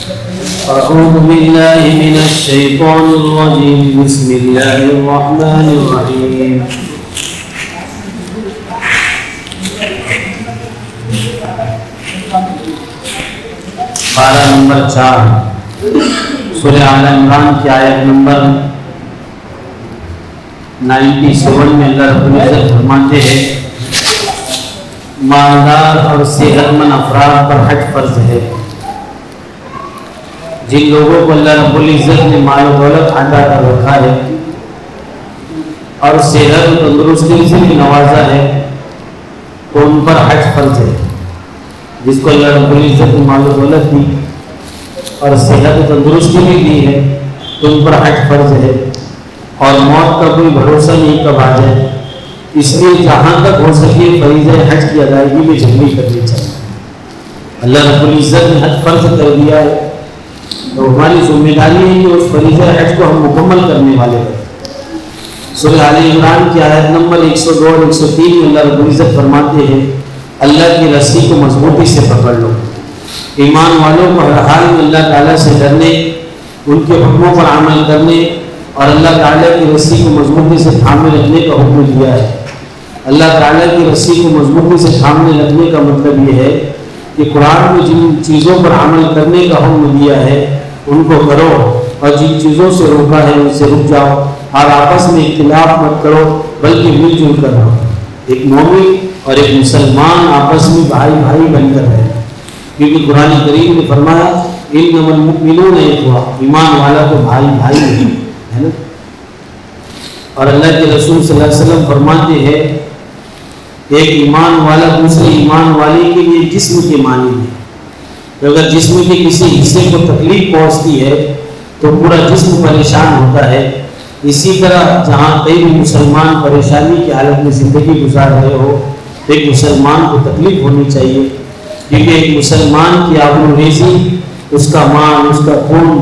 أعوذ بالله من الشيطان الرجيم بسم الله الرحمن الرحيم پارہ نمبر 4 سورہ آل عمران کی آیت نمبر 97 میں اللہ رب العزت فرماتے ہیں مالدار اور صحت مند افراد پر حج فرض ہے۔ جن لوگوں کو اللہ رب العزت نے مال و دولت عطا کر رکھا ہے اور صحت و تندرستی سے بھی نوازا ہے تو ان پر حج فرض ہے۔ جس کو اللہ رب العزت نے مال و دولت دی اور صحت و تندرستی بھی دی ہے تو ان پر حج فرض ہے، اور موت کا کوئی بھروسہ نہیں کب آ جائے، اس لیے جہاں تک ہو سکے فریضہ حج کی ادائیگی میں جلدی کرنی چاہیے۔ اللہ رب العزت نے حج فرض کر دیا ہے تو ہماری ذمہ داری ہے کہ اس فریضہ حج کو ہم مکمل کرنے والے ہیں۔ سورہ آل عمران کی آیت نمبر 102 اور 103 میں اللہ رب العزت فرماتے ہیں اللہ کی رسی کو مضبوطی سے پکڑ لو۔ ایمان والوں کو ہر حال میں اللہ تعالیٰ سے ڈرنے، ان کے حکموں پر عمل کرنے اور اللہ تعالیٰ کی رسی کو مضبوطی سے تھامے رکھنے کا حکم دیا ہے۔ اللہ تعالیٰ کی رسی کو مضبوطی سے تھامنے رکھنے کا مطلب یہ ہے کہ قرآن میں جن چیزوں پر عمل کرنے کا حکم دیا ہے ان کو کرو، اور جن چیزوں سے روکا ہے ان سے رک جاؤ، اور آپس میں اختلاف مت کرو بلکہ مل جل کر رہو۔ ایک مومن اور ایک مسلمان آپس میں بھائی بھائی بن کر رہے، کیونکہ قرآن کریم نے فرمایا انما المؤمنون اخوہ، ایمان والا تو بھائی بھائی نہیں ہے نا۔ اور اللہ کے رسول صلی اللہ علیہ وسلم فرماتے ہیں ایک ایمان والا دوسرے ایمان والے کے لیے جسم کے معنی ہے، کہ اگر جسم کے کسی حصے کو تکلیف پہنچتی ہے تو پورا جسم پریشان ہوتا ہے۔ اسی طرح جہاں کئی مسلمان پریشانی کی حالت میں زندگی گزار رہے ہو ایک مسلمان کو تکلیف ہونی چاہیے، کیونکہ ایک مسلمان کی آبرو ریزی، اس کا مال، اس کا خون،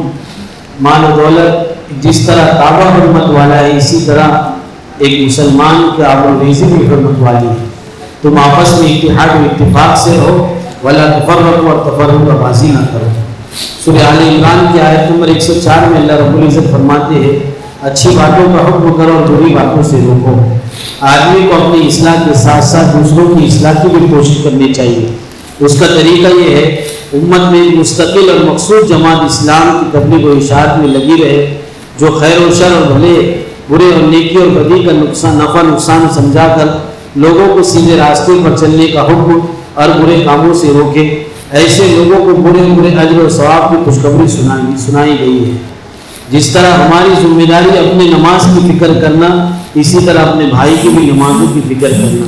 مال و دولت جس طرح تابہ حرمت والا ہے، اسی طرح ایک مسلمان کی آبرو ریزی بھی حرمت والی ہے۔ تم آپس میں اتحاد و اتفاق سے رہو، ولا تفرقوا، اور تفرق کا بازی نہ کرو۔ سورہ آل عمران کی آیت نمبر 104 میں اللہ رب العزت فرماتے ہیں اچھی باتوں کا حکم کرو اور بری باتوں سے روکو۔ آدمی کو اپنی اصلاح کے ساتھ ساتھ دوسروں کی اصلاح کی بھی کوشش کرنی چاہیے۔ اس کا طریقہ یہ ہے امت میں مستقل اور مخصوص جماعت اسلام کی تبلیغ و اشاعت میں لگی رہے، جو خیر و شر اور بھلے برے اور نیکی اور بدی کا نفع نقصان سمجھا کر لوگوں کو سیدھے راستے پر چلنے کا حکم اور برے کاموں سے روکے۔ ایسے لوگوں کو برے برے اجر و ثواب کی خوشخبری سنائی گئی ہے۔ جس طرح ہماری ذمہ داری اپنے نماز کی فکر کرنا، اسی طرح اپنے بھائی کی بھی نمازوں کی فکر کرنا۔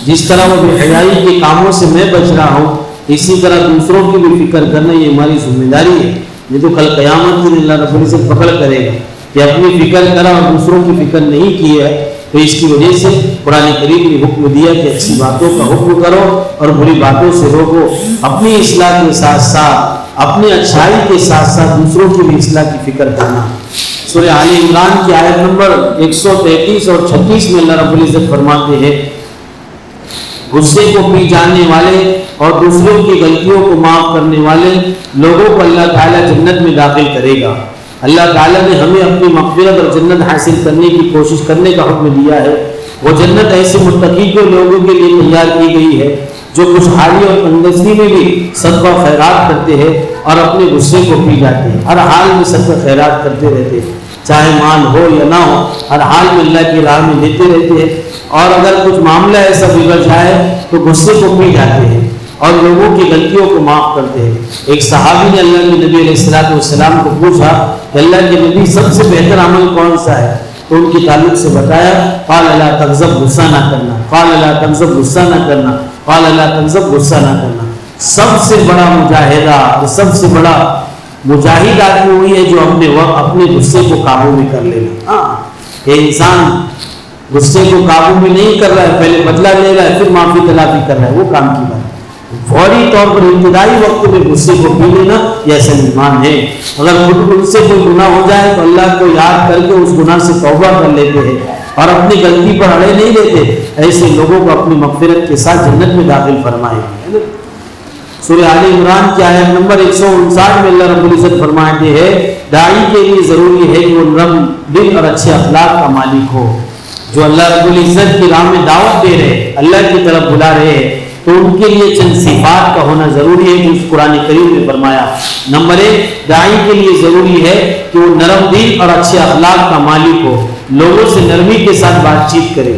جس طرح وہ بے حیائی کے کاموں سے میں بچ رہا ہوں، اسی طرح دوسروں کی بھی فکر کرنا یہ ہماری ذمہ داری ہے۔ یہ تو کل قیامت کے دن اللہ رب العزت پکڑ کرے گا کہ اپنی فکر کرا اور دوسروں کی فکر نہیں کی ہے، تو اس کی وجہ سے قرآن کریم نے حکم دیا کہ اچھی باتوں کا حکم کرو اور بری باتوں سے روکو۔ اپنی اصلاح کے ساتھ ساتھ، اپنی اچھائی کے ساتھ ساتھ دوسروں کی بھی اصلاح کی فکر کرنا۔ سورہ آل عمران کی آیت نمبر 133 اور 36 میں اللہ رب العزت فرماتے ہیں غصے کو پی جاننے والے اور دوسروں کی غلطیوں کو معاف کرنے والے لوگوں کو اللہ تعالیٰ جنت میں داخل کرے گا۔ اللہ تعالیٰ نے ہمیں اپنی مغفرت اور جنت حاصل کرنے کی کوشش کرنے کا حکم دیا ہے۔ وہ جنت ایسے متقی کے لوگوں کے لیے تیار کی گئی ہے جو خوشحالی اور تندرستی میں بھی صدقہ و خیرات کرتے ہیں اور اپنے غصے کو پی جاتے ہیں۔ ہر حال میں صدقہ خیرات کرتے رہتے ہیں، چاہے مال ہو یا نہ ہو، ہر حال میں اللہ کی راہ میں دیتے رہتے ہیں، اور اگر کچھ معاملہ ایسا بگڑ جائے تو غصے کو پی جاتے ہیں اور لوگوں کی غلطیوں کو معاف کرتے ہیں۔ ایک صحابی نے اللہ کے نبی علیہ السلام کو پوچھا کہ اللہ کے نبی سب سے بہتر عمل کون سا ہے؟ تو ان کی تعلق سے بتایا قال لا تغضب، غصہ نہ کرنا، قال لا تغضب، غصہ نہ کرنا، قال لا تغضب، غصہ نہ کرنا۔ سب سے بڑا مجاہدہ، سب سے بڑا مجاہد آدمی وہی ہے جو اپنے غصے کو قابو میں کر لینا۔ ہاں، یہ انسان غصے کو قابو میں نہیں کر رہا ہے، پہلے بدلہ لے رہا ہے پھر معافی تلافی کر رہا ہے، وہ کام کی بات ہے۔ فوری طور پر ابتدائی وقت میں غصے کو پی لینا یہ اصل ایمان ہے۔ اگر خود سے کوئی گناہ ہو جائے تو اللہ کو یاد کر کے اس گناہ سے توبہ کر لیتے ہیں اور اپنی غلطی پر اڑے نہیں لیتے، ایسے لوگوں کو اپنی مغفرت کے ساتھ جنت میں داخل فرمائے گا۔ سورہ آل عمران کی آیت نمبر 159 میں اللہ رب العزت فرماتے ہیں داعی کے لیے ضروری ہے کہ وہ نرم دل اور اچھے اخلاق کا مالک ہو. جو اللہ رب العزت کی راہ میں دعوت دے رہے, اللہ کی طرف بلا رہے ہیں, تو ان کے لیے چند صفات کا ہونا ضروری ہے جو اس قرآن کریم میں فرمایا. نمبر 1, داعی کے لیے ضروری ہے کہ وہ نرم دل اور اچھے اخلاق کا مالک ہو, لوگوں سے نرمی کے ساتھ بات چیت کرے,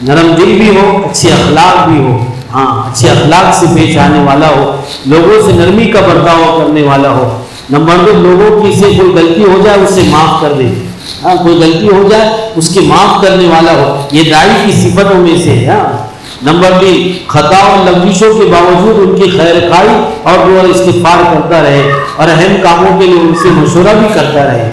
نرم دل بھی ہو, اچھے اخلاق بھی ہو. ہاں, اچھے اخلاق سے پیش آنے والا ہو, لوگوں سے نرمی کا برتاؤ کرنے والا ہو. نمبر 2, لوگوں کی سے کوئی غلطی ہو جائے اسے معاف کر دے. ہاں, کوئی غلطی ہو جائے اس کی معاف کرنے والا ہو, یہ داعی کی صفتوں میں سے ہے. نمبر 3, خطا اور لغزشوں کے باوجود ان کی خیر خواہی اور دعا استغفار کرتا رہے اور اہم کاموں کے لیے ان سے مشورہ بھی کرتا رہے.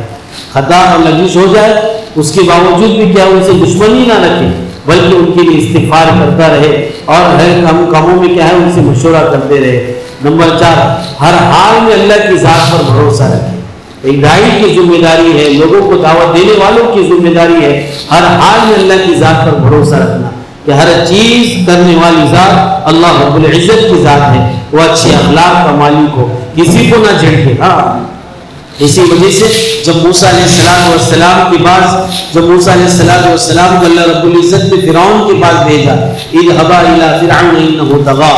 خطا اور لغزش ہو جائے اس کے باوجود بھی کیا ان سے دشمنی نہ رکھے, بلکہ ان کے لیے استغفار کرتا رہے اور ہر کاموں میں کیا ہے ان سے مشورہ کرتے رہے. نمبر 4, ہر حال میں اللہ کی ذات پر بھروسہ رکھے. ایک داعی کی ذمہ داری ہے, لوگوں کو دعوت دینے والوں کی ذمہ داری ہے ہر حال میں اللہ کی ذات پر بھروسہ رکھنا کہ ہر چیز کرنے والی ذات اللہ رب العزت کی ذات ہے, وہ اچھے اخلاق کا مالک ہو, کسی کو نہ جھڑکے. ہاں, اسی وجہ سے جب موسیٰ علیہ السلام کے پاس جب موسیٰ علیہ السلام کو اللہ رب العزت نے فرعون کے پاس بھیجا, اذهبا الى فرعون انه طغى,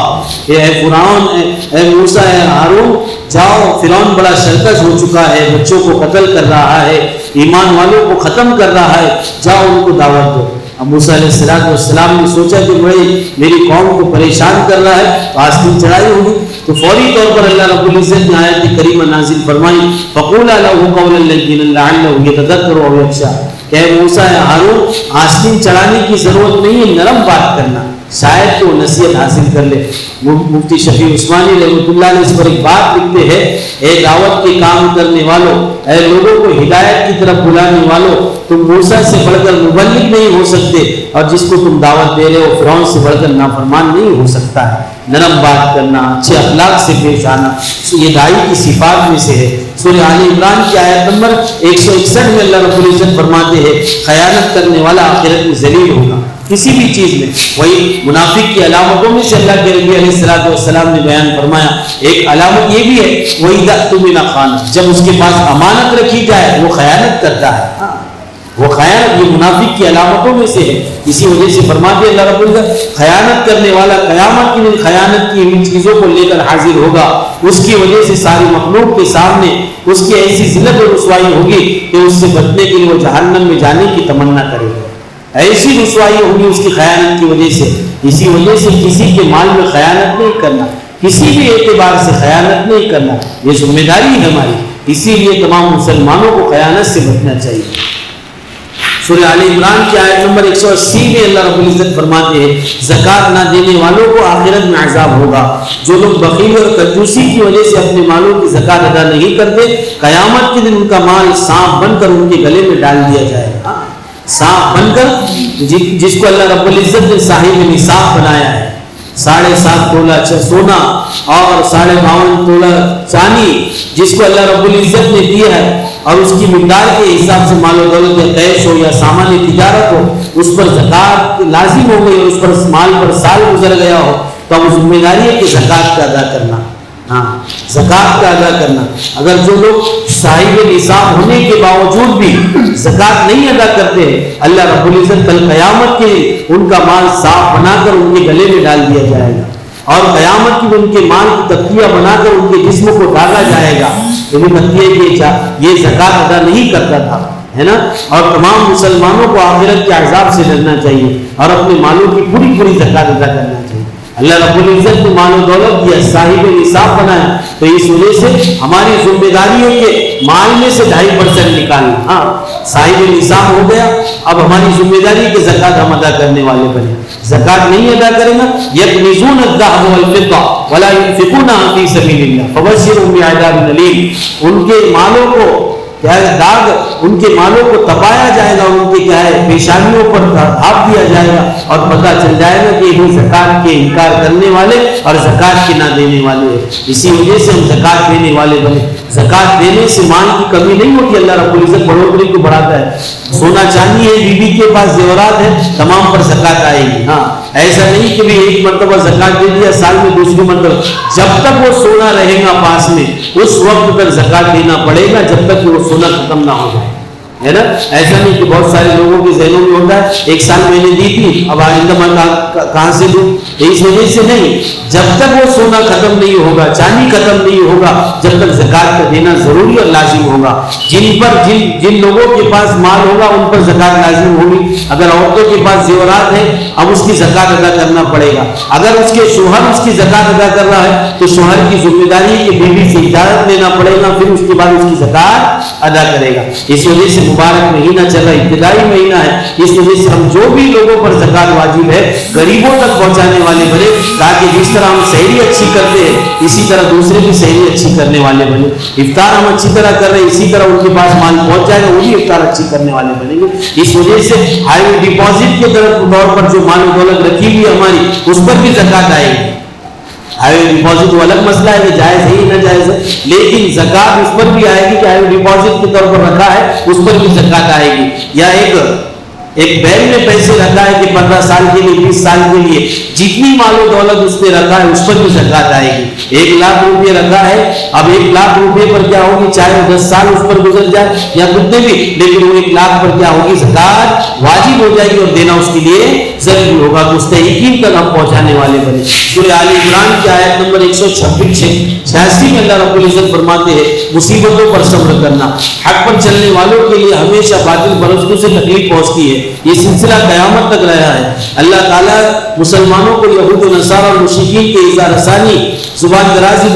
اے فرعون, اے موسیٰ, اے ہارون, جاؤ, فرعون بڑا سرکش ہو چکا ہے, بچوں کو قتل کر رہا ہے, ایمان والوں کو ختم کر رہا ہے, جاؤ ان کو دعوت دو. اب موسیٰ علیہ السلام نے سوچا کہ بھائی میری قوم کو پریشان کر رہا ہے تو آستی چڑھائی ہوگی, تو فوری طور پر اللہ رب العزت نے آیت کریمہ نازل فرمائی, فقولا له قولا لینا لعلہ یتذکر او یخشی, کہ موسیٰ ہارون, آستین چڑھانے کی ضرورت نہیں ہے, نرم بات کرنا, شاید تو نصیحت حاصل کر لے. مفتی شفیع عثمانی رحمۃ اللہ علیہ اس پر ایک بات لکھتے ہیں, اے دعوت کے کام کرنے والوں, اے لوگوں کو ہدایت کی طرف بلانے والوں, تم موسیٰ سے بڑھ کر مبلغ نہیں ہو سکتے, اور جس کو تم دعوت دے رہے ہو فرعون سے بڑھ کر نافرمان نہیں ہو سکتا ہے. نرم بات کرنا, اچھے اخلاق سے پیش آنا, یہ داعی کی صفات میں سے ہے. سورہ آل عمران کی آیت نمبر 161 میں اللہ رب العزت فرماتے ہیں خیانت کرنے والا آخرت میں ذلیل ہوگا کسی بھی چیز میں. وہی منافق کی علامتوں میں سے اللہ کے نبی علیہ السلام نے بیان فرمایا, ایک علامت یہ بھی ہے وہی اؤتمن خان, جب اس کے پاس امانت رکھی جائے وہ خیانت کرتا ہے. وہ خیانت یہ منافق کی علامتوں میں سے ہے. اسی وجہ سے فرماتے اللہ رب العزت خیانت کرنے والا قیامت کے دن خیانت کی ان چیزوں کو لے کر حاضر ہوگا, اس کی وجہ سے ساری مخلوق کے سامنے اس کی ایسی ذلت اور رسوائی ہوگی کہ اس سے بچنے کے لیے وہ جہنم میں جانے کی تمنا کرے گا. ایسی رسوائی ہوگی اس کی خیانت کی وجہ سے. اسی وجہ سے کسی کے مال میں خیانت نہیں کرنا, کسی بھی اعتبار سے خیانت نہیں کرنا, یہ ذمہ داری ہے ہماری. اسی لیے تمام مسلمانوں کو خیانت سے بچنا چاہیے. سورہ آل عمران کی آیت نمبر 180 میں اللہ رب العزت فرماتے ہیں زکوٰۃ نہ دینے والوں کو آخرت میں عذاب ہوگا. جو لوگ بخیلی اور کنجوسی کی وجہ سے اپنے مالوں کی زکوٰۃ ادا نہیں کرتے, قیامت کے دن ان کا مال سانپ بن کر ان کے گلے میں ڈال دیا جائے گا. سانپ بن کر, جس کو اللہ رب العزت نے صاحب نصاب بنایا ہے, 7.5 تولہ سونا اور 52.5 تولہ چاندی, جس کو اللہ رب العزت نے دیا ہے, اور اس کی مقدار کے حساب سے مال و دولت یا کیش ہو یا سامان تجارت ہو, اس پر زکوٰۃ لازم ہو گئی اور اس پر مال پر سال گزر گیا ہو, تو اب ذمہ داری ہے کہ زکوٰۃ کا ادا کرنا. ہاں, زکوٰۃ کا ادا کرنا. اگر جو لوگ صاحب نصاب ہونے کے باوجود بھی زکوٰۃ نہیں ادا کرتے, اللہ رب العزت کل قیامت کے ان کا مال صاف بنا کر ان کے گلے میں ڈال دیا جائے گا, اور قیامت کی ان کے مال کی تکیہ بنا کر ان کے جسم کو ڈالا جائے گا. یہ زکوٰۃ ادا نہیں کرتا تھا, ہے نا. اور تمام مسلمانوں کو آخرت کے عذاب سے ڈرنا چاہیے اور اپنے مالوں کی پوری زکوٰۃ ادا کرنا چاہیے. اللہ رب العزت نے مال و دولت دیا, صاحب نصاب بنایا, تو اس وجہ سے ہماری ذمہ داری ہے کہ مال میں سے 2.5% نکالنا. ہاں, صاحب نصاب ہو گیا, اب ہماری ذمہ داری کہ زکوٰۃ ہم ادا کرنے والے بنے. زکوٰۃ نہیں ادا کرے گا, یکنزون الذهب والفضة ولا ينفقونها في سبيل الله فبشرهم بعذاب أليم. ان کے مالوں کو کیا ہے داغ, ان کے مالوں کو تپایا جائے گا, ان کے کیا ہے پیشانیوں پر دھاپ دیا جائے گا, اور پتہ چل جائے گا کہ یہ زکوٰۃ کے انکار کرنے والے اور زکوٰۃ کے نہ دینے والے ہیں. اسی وجہ سے ہم زکوٰۃ دینے والے بنے. زکوٰۃ دینے سے مال کی کمی نہیں ہوتی, اللہ رب العزت بڑھوتری کو بڑھاتا ہے. سونا چاندی ہے, بیوی کے پاس زیورات ہے, تمام پر زکوٰۃ آئے گی. ہاں, ایسا نہیں کہ بھی ایک مرتبہ زکات دے دیا سال میں دوسری مرتبہ، جب تک وہ سونا رہے گا پاس میں اس وقت تک زکات دینا پڑے گا، جب تک کہ وہ سونا ختم نہ ہو جائے، ہے نا. ایسا نہیں کہ بہت سارے لوگوں کے ذہنوں میں ہوتا ہے ایک سال میں نے دی تھی اب آئندہ میں کہاں سے دوں، اس وجہ سے نہیں. جب تک وہ سونا ختم نہیں ہوگا، چاندی ختم نہیں ہوگا، جب تک زکات کا دینا ضروری اور لازم ہوگا. جن لوگوں کے پاس مال ہوگا ان پر زکات لازم ہوگی. اگر عورتوں کے پاس زیورات ہے اب اس کی زکات ادا کرنا پڑے گا. اگر اس کے شوہر اس کی زکات ادا کر رہا ہے تو شوہر کی ذمہ داری کہ بیوی سے اجازت لینا پڑے گا، پھر اس کے بعد اس کی زکات ادا کرے گا. اس وجہ سے مبارک مہینہ چل رہا ہے، ابتدائی مہینہ ہے، اس وجہ سے ہم جو بھی لوگوں پر زکات واجب ہے غریبوں تک پہنچانے والے بنے، تاکہ جس طرح ہم سحری اچھی کرتے ہیں اسی طرح دوسرے بھی سحری اچھی کرنے والے بنے. افطار ہم اچھی طرح کر رہے ہیں، اسی طرح ان کے پاس مال پہنچ جائے گا، وہ بھی افطار اچھی کرنے والے بنیں گے. اس وجہ سے ہائی ڈپازٹ کے طور پر جو مال و دولت رکھی ہوئی ہماری اس پر بھی زکات آئے گی. ہائی ڈپازٹ وہ الگ مسئلہ ہے کہ جائز ہے یا ناجائز ہے، لیکن زکات اس پر بھی آئے گی کہ ہائی ڈپازٹ کے طور پر رکھا ہے اس پر بھی زکات آئے گی. یا ایک بینک میں پیسے رکھا ہے کہ 15 سال کے لیے 20 سال کے لیے جتنی مال و دولت اس نے رکھا ہے اس پر بھی زکات آئے گی. 1 لاکھ روپے رکھا ہے، اب 1 لاکھ روپے پر کیا ہوگی، چاہے 10 سال اس پر گزر جائے یا کتنے بھی، لیکن وہ 1 لاکھ پر کیا ہوگی، زکات واجب ہو جائے گی اور دینا اس کے لیے ضروری ہوگا. تو مستحقین تک ہم پہنچانے والے بنے. سورہ آل عمران کی آیت نمبر 186 میں اللہ رب العزت فرماتے ہیں مصیبتوں پر صبر کرنا. حق پر چلنے والوں کے لیے ہمیشہ باطل پرستوں سے تکلیف پہنچتی ہے، یہ سلسلہ قیامت تک رہا ہے. اللہ تعالیٰ مسلمانوں کو یہود و نصارہ اور مشرکین کے اظہار رسانی، زبان درازی،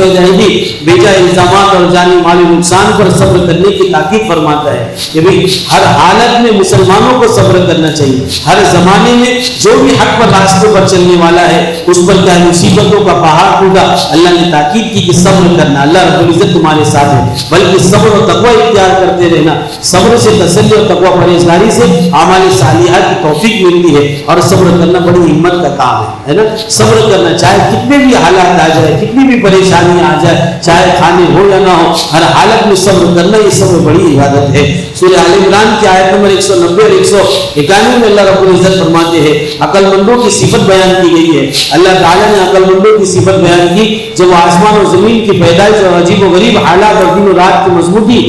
بیجا الزامات اور جانی مالی نقصان پر صبر کرنے کی تاکید فرماتا ہے کہ ہر حالت میں مسلمانوں کو صبر کرنا چاہیے. ہر زمانے میں جو بھی حق پر راستوں پر چلنے والا ہے اس پر کیا مصیبتوں کا پہاڑ ٹوٹا، اللہ نے تاکید کی کہ صبر کرنا، اللہ رب العزت تمہارے ساتھ ہے، بلکہ صبر اور تقوی اختیار کرتے رہنا. صبر سے تسلی اور تقوی پرہیزگاری سے اعمال صالحات کی توفیق ملتی ہے، اور صبر کرنا بڑی ہمت کا کام ہے نا. صبر کرنا چاہے کتنے بھی حالات آ جائے، کتنی بھی پریشانی آ جائے، چاہے کھانے ہو یا نہ ہو، ہر حالت میں صبر کرنا، یہ صبر بڑی عبادت ہے. سورہ آل عمران کی آیت نمبر 190 اور 191 میں اللہ رب العزت فرماتے ہیں عقل مندوں کی صفت بیان کی گئی ہے. اللہ تعالیٰ نے عقل مندوں کی صفت بیان کی جب وہ آسمان اور زمین کی پیدائش اور عجیب و غریب حالات اور دن و رات کی مضبوطی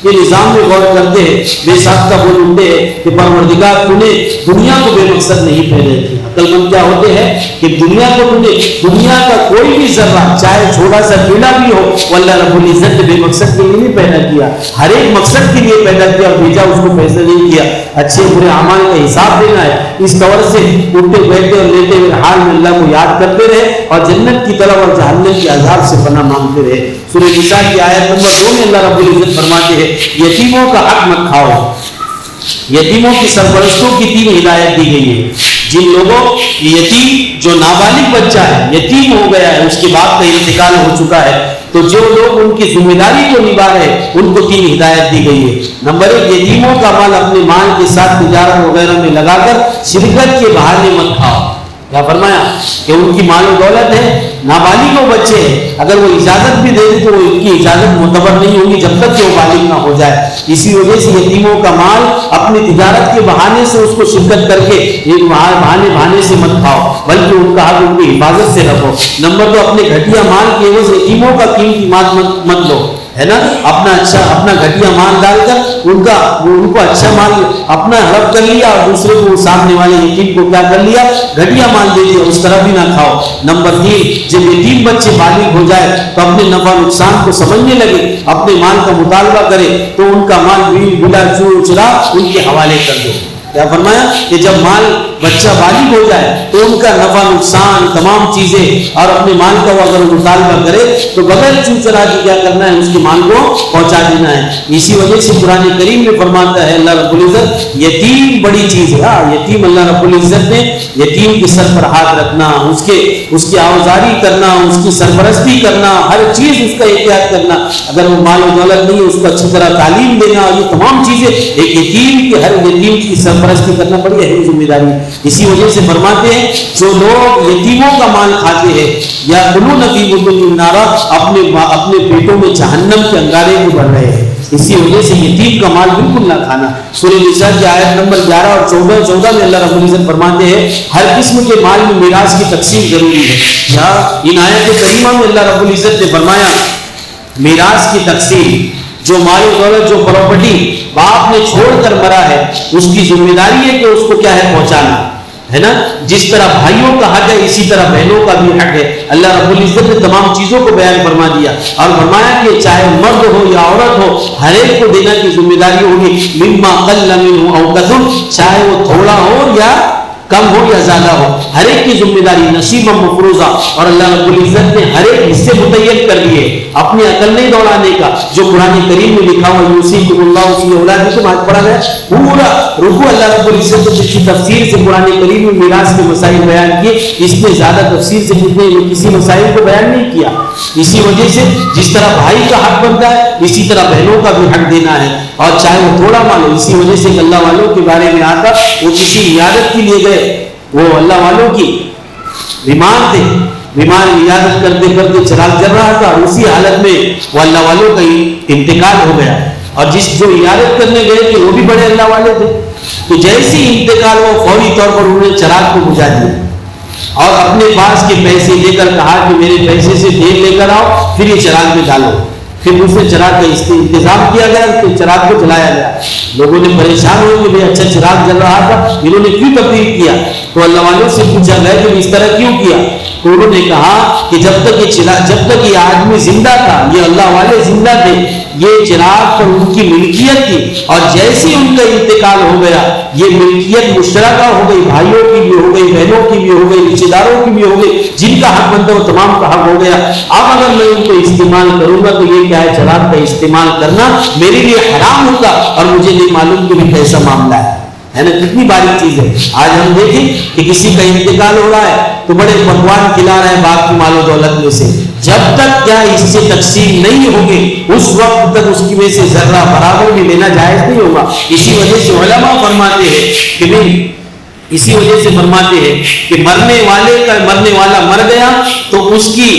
کے نظام میں غور کرتے ہیں، بے ساختہ بول اٹھتے ہیں کہ پروردگار تو نے دنیا کو بے مقصد نہیں پیدا کیا. عقل مند کیا ہوتے ہیں کہ دنیا کو تو نے، دنیا کا کوئی بھی ذرہ چاہے چھوٹا سا کیڑا بھی ہو وہ اللہ رب العزت نے بے مقصد کے لیے نہیں پیدا کیا، ہر ایک مقصد کے لیے پیدا کیا اور بھیجا، اس کو پیسہ نہیں کیا. اچھے برے اعمال کا حساب دینا ہے، اس طور سے اٹھتے بیٹھتے اور لیتے ہوئے حال میں اللہ کو یاد کرتے رہے اور جنت کی طرف اور جہنم کے عذاب سے پناہ مانگتے رہے. سورہ نساء کی آیت نمبر 2 میں اللہ رب العزت فرماتے ہیں یتیموں کا حق مت کھاؤ. یتیموں کی سرپرستوں کی 3 ہدایت دی گئی ہے. جن لوگوں یتیم، جو نابالغ بچہ ہے یتیم ہو گیا ہے، اس کے باپ کا انتقال ہو چکا ہے، تو جو لوگ ان کی ذمہ داری کو نبھا رہے ان کو 3 ہدایت دی گئی ہے. نمبر 1، یتیموں کا مال اپنے مال کے ساتھ تجارت وغیرہ میں لگا کر شرکت کے بہانے مت کھاؤ. کیا فرمایا کہ ان کی مال و دولت ہے، نابالغ وہ بچے ہیں، اگر وہ اجازت بھی دے دے تو ان کی اجازت معتبر نہیں ہوگی جب تک کہ وہ بالغ نہ ہو جائے. اسی وجہ سے یتیموں کا مال اپنی تجارت کے بہانے سے اس کو شرکت کر کے ایک بہانے سے مت کھاؤ، بلکہ ان کا حق ان کی حفاظت سے رکھو. نمبر 2، اپنے گھٹیا مال کے عوض یتیموں کا قیمتی مال مت لو، ہے نا. اپنا گھٹیا مال ڈال کر ان کو اچھا مال اپنا ہڑپ کر لیا اور دوسرے کو سامنے والے یتیم کو کیا کر لیا، گھٹیا مال دے دیا، اس طرح بھی نہ کھاؤ. نمبر 3، جب یتیم بچے بالغ ہو جائے تو اپنے نفع نقصان کو سمجھنے لگے، اپنے مال کا مطالبہ کرے تو ان کا مال بلا چرا ان کے حوالے کر دو. کیا فرمایا کہ جب مال بچہ بالغ ہو جائے تو ان کا نفع نقصان تمام چیزیں اور اپنے مال کا وہ اگر مطالبہ کرے تو بغیر چوچرا کے کیا کرنا ہے، اس کے مال کو پہنچا دینا ہے. اسی وجہ سے قرآن کریم میں فرماتا ہے اللہ رب العزت یتیم بڑی چیز ہے. یتیم اللہ رب العزت نے یتیم کے سر پر ہاتھ رکھنا، اس کی آوازاری کرنا، اس کی سرپرستی کرنا، ہر چیز اس کا احتیاط کرنا، اگر وہ مال و دولت نہیں ہے اس کو اچھی طرح تعلیم دینا، یہ تمام چیزیں ایک یتیم کی، ہر یتیم کی سرپرستی کرنا بڑی اہم ذمہ داری ہے. اسی وجہ سے فرماتے ہیں جو لوگ یتیموں کا مال کھاتے ہیں یا کلون فی بطونہم نارا، اپنے پیٹوں میں جہنم کے انگارے کو بھر رہے ہیں. اسی وجہ سے یتیم کا مال بالکل نہ کھانا. سورہ نساء کی آیت نمبر 11 اور 14 میں اللہ رب العزت فرماتے ہیں ہر قسم کے مال میں میراث کی تقسیم ضروری ہے. یہاں ان آیت کریمہ میں اللہ رب العزت نے فرمایا میراث کی تقسیم، جو مال و دولت، جو پراپرٹی باپ نے چھوڑ کر مرا ہے اس کی ذمہ داری ہے کہ اس کو کیا ہے پہنچانا ہے نا. جس طرح بھائیوں کا حق ہے اسی طرح بہنوں کا بھی حق ہے. اللہ رب العزت نے تمام چیزوں کو بیان فرما دیا اور فرمایا کہ چاہے مرد ہو یا عورت ہو ہر ایک کو دینا کی ذمہ داری ہوگی. مما قل منه او كثر، چاہے وہ تھوڑا ہو یا کم ہو یا زیادہ ہو، ہر ایک کی ذمہ داری نصیبا مفروضہ. اور اللہ رب العزت نے ہر ایک حصے متعین کر دیے اپنی عقل نہیں دوڑانے کا، جو قرآن کریم میں لکھا ہوا یوصیکم اللہ فی اولادکم آج پڑھا گیا پورا رکوع اللہ رب العزت نے جس کی تفسیر سے قرآن کریم میں میراث کے مسائل بیان کیے اس میں زیادہ تفسیر سے کسی مسائل کو بیان نہیں کیا. اسی وجہ سے جس طرح بھائی کا حق بنتا ہے اسی طرح بہنوں کا بھی حق دینا ہے، اور چاہے وہ تھوڑا مال ہو. اسی وجہ سے اللہ والوں کے بارے میں آتا وہ کسی عیادت کے لیے گئے، وہ اللہ والوں کی بیمار تھے، بیمار عیادت کرتے کرتے چراغ جل رہا تھا اور اسی حالت میں وہ اللہ والوں کا انتقال ہو گیا. اور جو عیادت کرنے گئے تھے وہ بھی بڑے اللہ والے تھے، تو جیسے ہی انتقال ہو فوری طور پر انہوں نے چراغ کو بجھا دیا اور اپنے پاس کے پیسے لے کر کہا کہ میرے پیسے سے تیل لے کر آؤ پھر یہ چراغ میں ڈالو. پھر دوسرے چراغ کا انتظام کیا گیا، پھر چراغ کو جلایا گیا. لوگوں نے پریشان ہوئے کہ بھائی اچھا چراغ جل رہا تھا انہوں نے کیوں تبدیل کیا؟ تو اللہ والوں سے پوچھا گیا کہ اس طرح کیوں کیا؟ تو انہوں نے کہا کہ جب تک یہ آدمی زندہ تھا، یہ اللہ والے زندہ تھے، یہ چراغ پر ان کی ملکیت تھی، اور جیسے ان کا انتقال ہو گیا یہ ملکیت مشترکہ ہو گئی، بھائیوں کی بھی ہو گئی، بہنوں کی بھی ہو گئی، رشتے داروں کی بھی ہو گئی، جن کا حق بنتا ہے وہ تمام کا حق ہو گیا. اب اگر میں ان کو استعمال کروں گا تو یہ کیا ہے چراغ کا استعمال کرنا میرے لیے حرام ہوگا اور مجھے نہیں معلوم کہ کیسا معاملہ ہے نا. کتنی باریک چیز ہے. آج ہم دیکھیں کہ کسی کا انتقال ہو رہا ہے تو بڑے پکوان کھلا رہے ہیں باپ کی مال و دولت میں سے، جب تک کیا اس سے تقسیم نہیں ہوگی اس وقت تک اس کی وجہ سے ذرہ برابر بھی لینا جائز نہیں ہوگا. اسی وجہ سے علماء فرماتے ہیں کہ مرنے والا مر گیا تو اس کی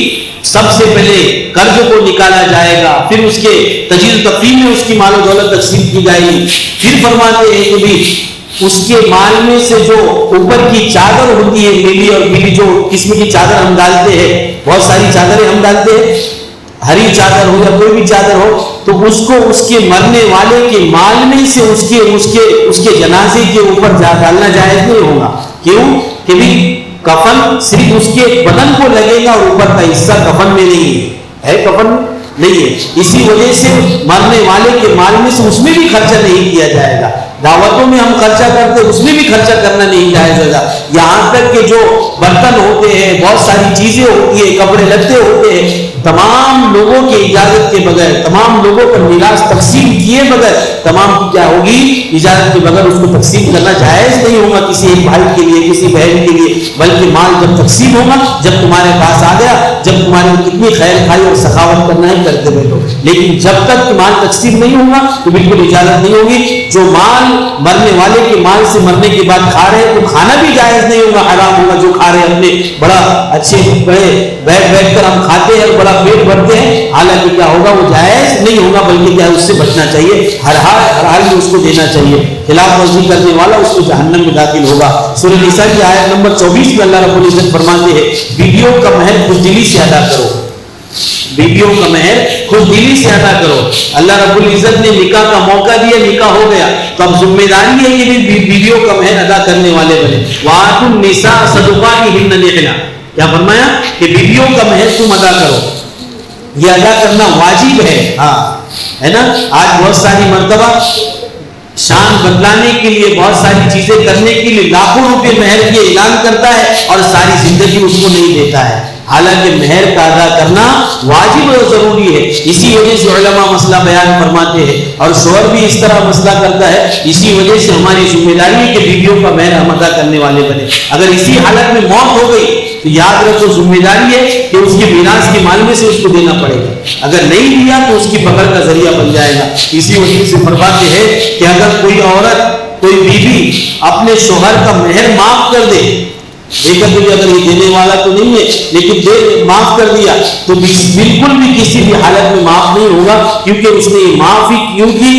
سب سے پہلے قرض کو نکالا جائے گا، پھر اس کے تجہیز تفریح میں اس کی مال و دولت تقسیم کی جائے گی. پھر فرماتے ہیں کہ بھی اس کے مال میں سے جو اوپر کی چادر ہوتی ہے نیلی اور پیلی جو قسم کی چادر ہم ڈالتے ہیں، بہت ساری چادریں ہم ڈالتے ہیں، ہری چادر ہو یا کوئی بھی چادر ہو، تو اس کو اس کے مرنے والے کے مال میں سے اس کے جنازے کے اوپر ڈالنا جائز نہیں ہوگا. کیوں کہ بھی کفن صرف اس کے بدن کو لگے گا اور اوپر کا حصہ کفن میں نہیں ہے کفن نہیں ہے. اسی وجہ سے مرنے والے کے مال میں سے اس میں بھی خرچہ نہیں کیا جائے گا. دعوتوں میں ہم خرچہ کرتے اس میں بھی خرچہ کرنا نہیں جائز ہوگا. یہاں تک کہ جو برتن ہوتے ہیں، بہت ساری چیزیں ہوتی ہیں، کپڑے لتے ہوتے ہیں، تمام لوگوں کی اجازت کے بغیر، تمام لوگوں پر میراث تقسیم کیے بغیر تمام کی کیا ہوگی اجازت کے بغیر اس کو تقسیم کرنا جائز نہیں ہوگا کسی ایک بھائی کے لیے، کسی بہن کے لیے. بلکہ مال جب تقسیم ہوگا جب تمہارے پاس آ گیا، جب تمہارے کتنی خیر خائی اور سخاوت کرنا ہے کرتے بیٹھو. لیکن جب تک مال تقسیم نہیں ہوگا تو بالکل اجازت نہیں ہوگی. جو مال مرنے والے کے مال سے مرنے کے بعد کھا رہے تو کھانا بھی جائز نہیں ہوگا، حرام ہوگا. جو کھا رہے اپنے بڑا اچھے بڑے بیٹھ کر ہم کھاتے ہیں، بڑا پیٹ بھرتے ہیں، حالانکہ کیا ہوگا وہ جائز نہیں ہوگا، بلکہ کیا اس سے بچنا چاہیے. ہر حال میں اس کو دینا چاہیے. خلاف ورزی کرنے والا اس کو جہنم میں داخل ہوگا. سورہ نساء کی آیت نمبر 24 میں اللہ رب العزت فرماتے ہیں بیویوں کا مہر خوش دلی سے ادا کرو. بیویوں کا مہر خود دلی سے ادا کرو. اللہ رب العزت نے نکاح کا موقع دیا، نکاح ہو گیا تو اب ذمہ داری ہے کہ بیویوں کا مہر ادا کرنے والے بنے. وَآتُوا النِّسَاءَ صَدُقَاتِهِنَّ نِحْلًا، کیا فرمایا کہ بیویوں کا مہر تم ادا کرو. یہ ادا کرنا واجب ہے. ہاں ہے نا. آج بہت ساری مرتبہ شان بدلانے کے لیے، بہت ساری چیزیں کرنے کے لیے لاکھوں روپے مہر کے اعلان کرتا ہے اور ساری زندگی اس کو نہیں دیتا ہے. حالانکہ مہر کا ادا کرنا واجب اور ضروری ہے. اسی وجہ سے علماء مسئلہ بیان فرماتے ہیں اور شوہر بھی اس طرح مسئلہ کرتا ہے. اسی وجہ سے ہماری ذمہ داری ہے کہ بیویوں کا مہر ہم ادا کرنے والے بنے. اگر اسی حالت میں موت ہو گئی تو یاد رکھو ذمہ داری ہے کہ اس کے میراث کے مال میں سے اس کو دینا پڑے گا. اگر نہیں دیا تو اس کی پکڑ کا ذریعہ بن جائے گا. اسی وجہ سے فرماتے ہیں کہ اگر کوئی عورت، کوئی بیوی اپنے شوہر کا مہر معاف کر دے دیکھا تو اگر یہ دینے والا تو نہیں ہے لیکن دے معاف کر دیا تو بالکل بھی کسی بھی حالت میں معاف نہیں ہوگا، کیونکہ اس نے یہ معافی کیوں کی؟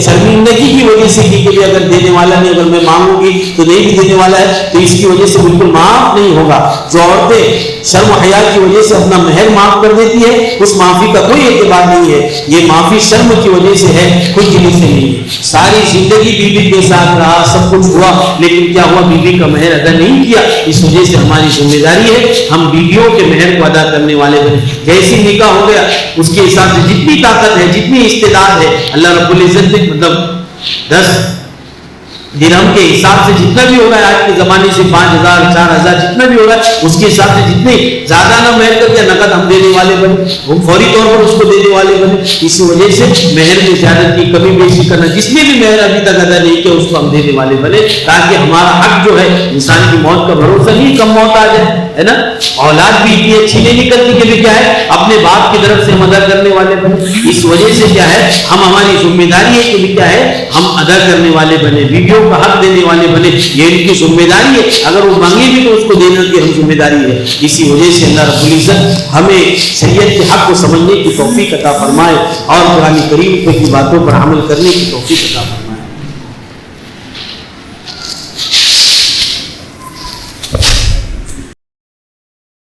شرمندگی کی وجہ سے کی کہ اگر دینے والا نہیں، اگر میں مانگوں گی تو نہیں بھی دینے والا ہے تو اس کی وجہ سے بالکل معاف نہیں ہوگا۔ جو عورتیں شرم و حیا کی وجہ سے اپنا مہر معاف کر دیتی ہے اس معافی کا کوئی اعتبار نہیں ہے، یہ معافی شرم کی وجہ سے ہے، کوئی دلی سے نہیں ہے۔ ساری زندگی بیوی کے ساتھ رہا، سب کچھ ہوا، لیکن کیا ہوا؟ بیوی کا مہر ادا نہیں کیا۔ اس وجہ سے ہماری ذمہ داری ہے ہم بیویوں کے مہر کو ادا کرنے والے بنے۔ جیسی نکاح ہو گیا اس کے حساب سے جتنی طاقت ہے، جتنی استعداد ہے، اللہ رب العزت نے 10 درہم کے حساب سے جتنا بھی ہوگا، آج کے زمانے سے 5000 4000 جتنا بھی ہوگا اس کے حساب سے جتنے زیادہ نہ مہر کر کے نقد ہم دینے والے بنے، ہم فوری طور پر اس کو دینے والے بنے۔ اسی وجہ سے مہر میں زیادتی کمی بیشی کرنا، جس نے بھی مہر ابھی تک ادا نہیں کیا اس کو ہم دینے والے بنے، تاکہ ہمارا حق جو ہے، انسان کی موت کا بھروسہ نہیں، کم موت آ جائے، ہے نا۔ اولاد بھی اتنی اچھی نہیں نکلتی کہ بھی کیا ہے اپنے باپ کی طرف سے ہم ادا کرنے والے بنے۔ اس وجہ سے کیا ہے ہماری ذمہ داری ہے کہ بھی کیا ہے ہم ادا کرنے والے بنے، بیویوں کا حق دینے والے بنے، یہ ان کی ذمہ داری ہے۔ اگر وہ مانگے بھی تو اس کو دینا کی ہم ذمہ داری ہے۔ اسی وجہ سے اللہ رب العزت ہمیں شریعت کے حق کو سمجھنے کی توفیق عطا فرمائے اور قرآن کریم کی باتوں پر عمل کرنے کی توفیق عطا فرمائے۔